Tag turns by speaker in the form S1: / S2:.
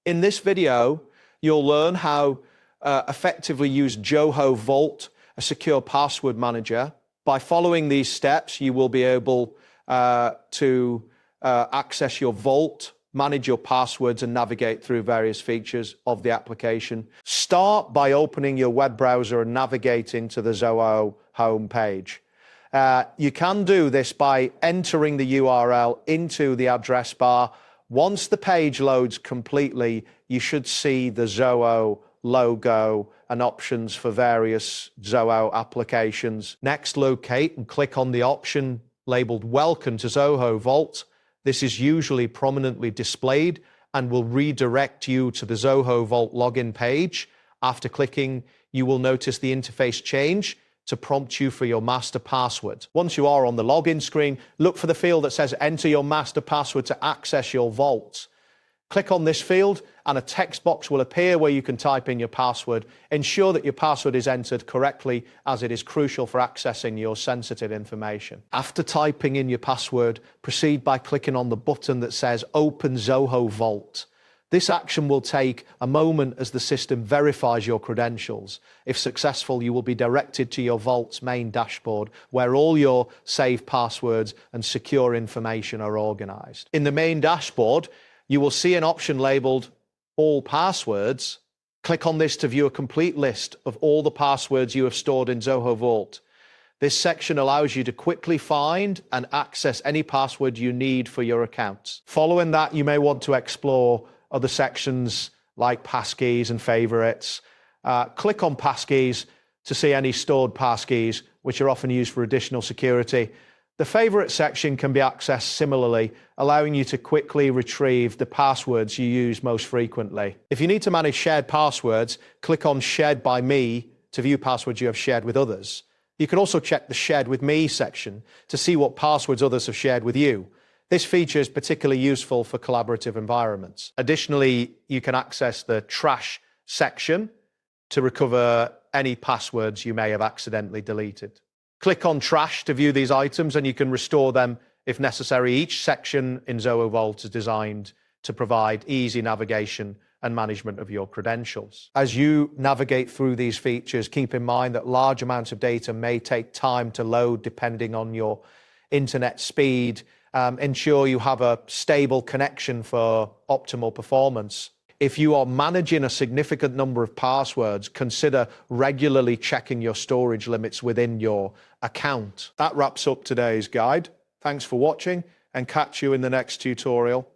S1: In this video, you'll learn how effectively use Zoho Vault, a secure password manager. By following these steps, you will be able to access your Vault, manage your passwords, and navigate through various features of the application. Start by opening your web browser and navigate into the Zoho homepage. You can do this by entering the URL into the address bar. Once the page loads completely, you should see the Zoho logo and options for various Zoho applications. Next, locate and click on the option labeled Welcome to Zoho Vault. This is usually prominently displayed and will redirect you to the Zoho Vault login page. After clicking, you will notice the interface change to prompt you for your master password. Once you are on the login screen, look for the field that says enter your master password to access your Vault. Click on this field and a text box will appear where you can type in your password. Ensure that your password is entered correctly, as it is crucial for accessing your sensitive information. After typing in your password, proceed by clicking on the button that says Open Zoho Vault. This action will take a moment as the system verifies your credentials. If successful, you will be directed to your Vault's main dashboard, where all your saved passwords and secure information are organized. In the main dashboard, you will see an option labeled All Passwords. Click on this to view a complete list of all the passwords you have stored in Zoho Vault. This section allows you to quickly find and access any password you need for your accounts. Following that, you may want to explore other sections like passkeys and favorites. Click on passkeys to see any stored passkeys, which are often used for additional security. The favorite section can be accessed similarly, allowing you to quickly retrieve the passwords you use most frequently. If you need to manage shared passwords, click on Shared by Me to view passwords you have shared with others. You can also check the Shared with Me section to see what passwords others have shared with you. This feature is particularly useful for collaborative environments. Additionally, you can access the Trash section to recover any passwords you may have accidentally deleted. Click on Trash to view these items and you can restore them if necessary. Each section in Zoho Vault is designed to provide easy navigation and management of your credentials. As you navigate through these features, keep in mind that large amounts of data may take time to load depending on your internet speed. Ensure you have a stable connection for optimal performance. If you are managing a significant number of passwords, consider regularly checking your storage limits within your account. That wraps up today's guide. Thanks for watching and catch you in the next tutorial.